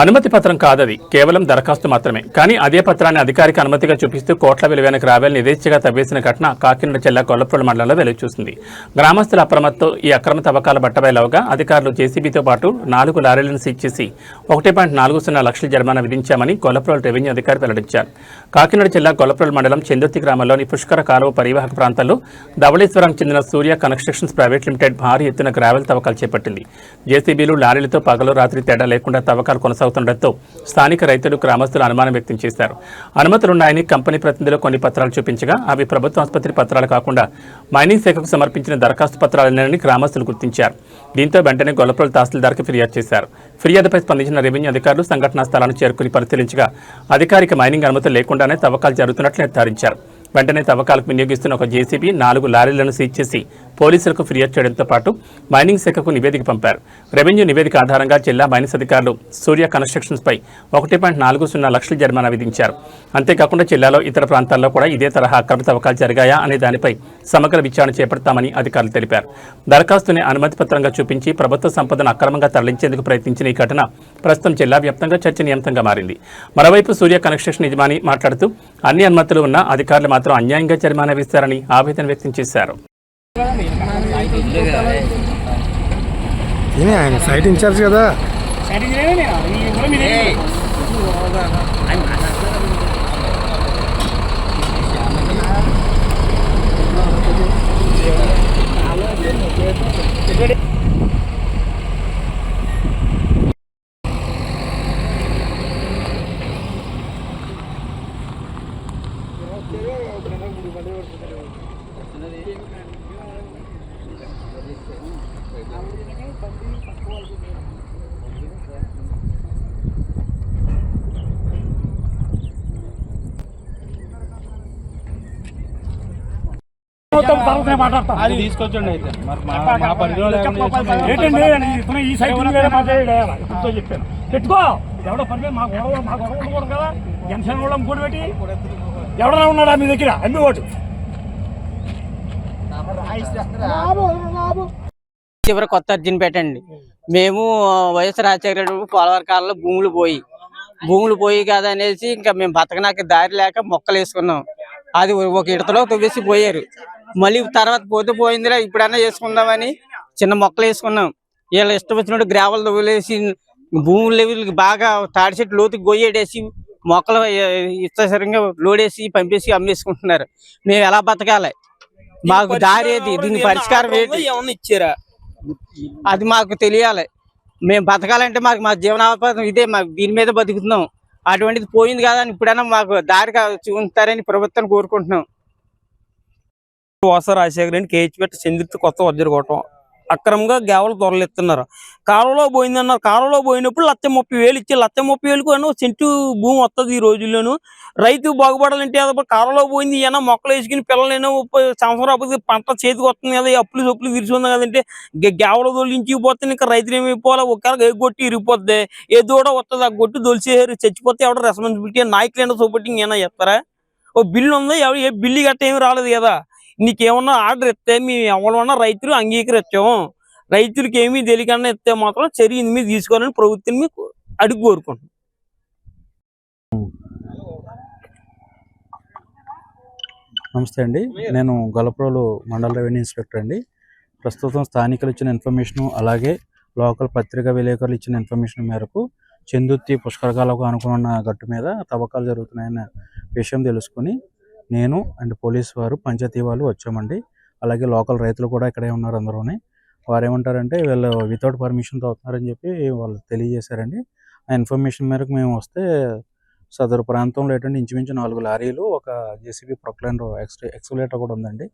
అనుమతి పత్రం కాదది, కేవలం దరఖాస్తు మాత్రమే. కానీ అదే పత్రాన్ని అధికారిక అనుమతిగా చూపిస్తూ కోట్ల విలువైన గ్రావెల్ని యథేచ్ఛగా తవ్వేసిన ఘటన కాకినాడ జిల్లా గొల్లప్రోలు మండలంలో వెలుగుచూసింది. గ్రామస్తుల అప్రమత్తంతో ఈ అక్రమ తవ్వకాల బట్టబయలవగా అధికారులు జేసీబీతో పాటు 4 లారీలను సీజ్ చేసి 1.40 లక్షల జరిమానా విధించామని గొల్లప్రోలు రెవెన్యూ అధికారి వెల్లడించారు. కాకినాడ జిల్లా గొల్లప్రోలు మండలం చెందుర్తి గ్రామంలోని పుష్కర కాలువ పరివాహక ప్రాంతాల్లో ధవళేశ్వరానికి చెందిన సూర్య కన్స్ట్రక్షన్స్ ప్రైవేట్ లిమిటెడ్ భారీ ఎత్తున గ్రావెల్ తవ్వకాలు చేపట్టింది. జేసీబీలు లారీలతో పగలు రాత్రి తేడా లేకుండా తవ్వకాలు కొనసాగుతుండటంతో స్థానిక రైతులు గ్రామస్తులు అనుమానం వ్యక్తం చేశారు. అనుమతులున్నాయని కంపెనీ ప్రతినిధులు కొన్ని పత్రాలు చూపించగా అవి ప్రభుత్వ ఆసుపత్రి పత్రాలు కాకుండా మైనింగ్ శాఖకు సమర్పించిన దరఖాస్తు పత్రాలనేనని గ్రామస్తులు గుర్తించారు. దీంతో వెంటనే గొల్లప్రోలు తహసీల్దార్కి ఫిర్యాదు చేశారు. ఫిర్యాదుపై స్పందించిన రెవెన్యూ అధికారులు సంఘటనా స్థలాన్ని చేరుకుని పరిశీలించగా అధికారిక మైనింగ్ అనుమతులు లేకుండానే తవ్వకాలు జరుగుతున్నట్లు నిర్ధారించారు. వెంటనే తవ్వకాలకు వినియోగిస్తున్న ఒక జేసీబీ 4 లారీలను సీజ్ చేసి పోలీసులకు ఫిర్యాదు చేయడంతో పాటు మైనింగ్ శాఖకు నివేదిక పంపారు. రెవెన్యూ నివేదిక ఆధారంగా జిల్లా మైనింగ్ అధికారులు సూర్య కన్స్ట్రక్షన్స్ పై 1.40 లక్షల జరిమానా విధించారు. అంతేకాకుండా జిల్లాలో ఇతర ప్రాంతాల్లో కూడా ఇదే తరహా అక్రమ తవ్వకాలు జరిగాయా అనే దానిపై సమగ్ర విచారణ చేపడతామని అధికారులు తెలిపారు. దరఖాస్తుని అనుమతి పత్రంగా చూపించి ప్రభుత్వ సంపదను అక్రమంగా తరలించేందుకు ప్రయత్నించిన ఈ ఘటన ప్రస్తుతం జిల్లా వ్యాప్తంగా చర్చనీయాంశంగా మారింది. మరోవైపు సూర్య కన్స్ట్రక్షన్ యజమాని మాట్లాడుతూ అన్ని అనుమతులు ఉన్న అధికారులు మాత్రం అన్యాయంగా జరిమానా వేస్తారని ఆవేదన వ్యక్తం చేశారు. ఆయన సైట్ ఇన్ఛార్జ్ కదా. తీసుకొచ్చండి అయితే ఈ సైట్ చెప్పాను పెట్టుకో ఎవడో పని మా గొడవ ఉండకూడదు కదా. జనసేన కూడా కూడి పెట్టి ఎవడన్నా ఉన్నాడా మీ దగ్గర అన్ని ఓటు చివరి కొత్త అర్జున్ పెట్టండి. మేము వైఎస్ రాజశేఖర పోలవరం కాలంలో భూములు పోయి కదా అనేసి ఇంకా మేము బతకనాకి దారి లేక మొక్కలు వేసుకున్నాం. అది ఒక ఇడతలో తవ్వేసి పోయారు. మళ్ళీ తర్వాత పోయిందిరా ఇప్పుడన్నా వేసుకుందామని చిన్న మొక్కలు వేసుకున్నాం. వీళ్ళు ఇష్టం వచ్చినట్టు గ్రావెల్ తవ్వేసి భూముల లెవెల్కి బాగా తాడి చెట్టు లోతుకి గొయ్యేడేసి మొక్కలు ఇష్టసరంగా లోడేసి పంపేసి అమ్మేసుకుంటున్నారు. మేము ఎలా బతకాలి? మాకు దారి ఏది? దీని పరిష్కారం ఏంటి? ఇచ్చారా అది మాకు తెలియాలి. మేము బతకాలంటే మా జీవనాపాదం ఇదే. మాకు దీని మీద బతుకుతున్నాం. అటువంటిది పోయింది కదా అని ఇప్పుడైనా మాకు దారి చూస్తారని ప్రభుత్వాన్ని కోరుకుంటున్నాం. వైఎస్ రాజశేఖర కేహెచ్పేట చెందిర్తి కొత్త వజ్రకోటం అక్రమంగా గ్యావలు దొరలిస్తున్నారు. కాలంలో పోయిందన్నారు. కాలంలో పోయినప్పుడు 1,30,000 ఇచ్చి 1,30,000 సెంటు భూమి వస్తుంది. ఈ రోజుల్లోనూ రైతు బాగుపడాలంటే కాలంలో పోయింది. ఏమన్నా మొక్కలు వేసుకుని పిల్లలైనా 30 సంవత్సరం అప్పుడు పంట చేతికి వస్తుంది కదా. అప్పులు తీర్చుకుందాం కదంటే గ్యావలు దొలించి పోతే ఇంకా రైతులు ఏమైపోవాలి. ఒకవేళ గొట్టి ఇరిగిపోద్ది. ఏ దూడ వస్తుంది ఆ గొట్టి దొలిసేయారు. చచ్చిపోతే ఎవడ రెస్పాన్సిబిలిటీ? నాయకులైనా సపోర్టింగ్ ఏమైనా చెప్తారా? ఓ బిల్లు ఉందా? ఏ బిల్లు గట్ట ఏమి రాలేదు కదా. నీకేమన్నా ఆర్డర్ ఇస్తే మేము ఎవరన్నా రైతులు అంగీకరించాము. రైతులకి ఏమీ తెలియకుండా ఇస్తే మాత్రం చర్య మీద తీసుకోవాలని ప్రభుత్వం మీకు అడుగు కోరుకుంటున్నాం. నమస్తే అండి, నేను గొల్లప్రోలు మండల రెవెన్యూ ఇన్స్పెక్టర్ అండి. ప్రస్తుతం స్థానికులు ఇచ్చిన ఇన్ఫర్మేషను అలాగే లోకల్ పత్రికా విలేకరులు ఇచ్చిన ఇన్ఫర్మేషన్ మేరకు చెందుర్తి పుష్కరకాలకు అనుకున్న గట్టు మీద తవ్వకాలు జరుగుతున్నాయన్న విషయం తెలుసుకుని నేను అండ్ పోలీసు వారు పంచాయతీ వాళ్ళు వచ్చామండి. అలాగే లోకల్ రైతులు కూడా ఇక్కడే ఉన్నారు. అందరూనే వారు ఏమంటారంటే వీళ్ళు వితౌట్ పర్మిషన్తో అవుతున్నారని చెప్పి వాళ్ళు తెలియజేశారండి. ఆ ఇన్ఫర్మేషన్ మేరకు మేము వస్తే సదరు ప్రాంతంలో ఏంటంటే ఇంచుమించు 4 లారీలు ఒక జేసీబీ ప్రొక్లైనర్ ఎక్స్కలేటర్ కూడా ఉందండి.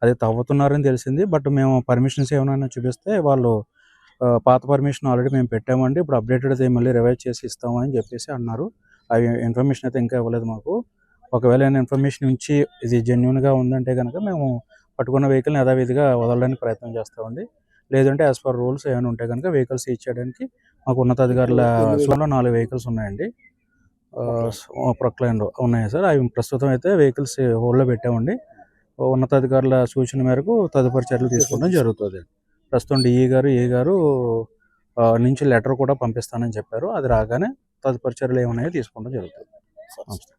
అది తవ్వుతున్నారని తెలిసింది. బట్ మేము పర్మిషన్స్ ఏమైనా చూపిస్తే వాళ్ళు పాత పర్మిషన్ ఆల్రెడీ మేము పెట్టామండి, ఇప్పుడు అప్డేటెడ్ అయితే మళ్ళీ రివైజ్ చేసి ఇస్తామని చెప్పేసి అన్నారు. అవి ఇన్ఫర్మేషన్ అయితే ఇంకా ఇవ్వలేదు మాకు. ఒకవేళ ఇన్ఫర్మేషన్ ఉంచి ఇది జెన్యున్గా ఉందంటే కనుక మేము పట్టుకున్న వెహికల్ని యథావిధిగా వదలడానికి ప్రయత్నం చేస్తామండి. లేదంటే యాజ్ పర్ రూల్స్ ఏమైనా ఉంటే కనుక వెహికల్స్ ఇచ్చేయడానికి మాకు ఉన్నతాధికారుల సూచనలో 4 వెహికల్స్ ఉన్నాయండి. ప్రొక్లైన్లో ఉన్నాయి సార్. అవి ప్రస్తుతం అయితే వెహికల్స్ హోల్డ్లో పెట్టామండి. ఉన్నతాధికారుల సూచన మేరకు తదుపరి చర్యలు తీసుకోవడం జరుగుతుంది. ప్రస్తుతం డిఈ గారు, ఏ గారు నుంచి లెటర్ కూడా పంపిస్తానని చెప్పారు. అది రాగానే తదుపరి చర్యలు ఏమన్నాయో తీసుకోవడం జరుగుతుంది. నమస్తే.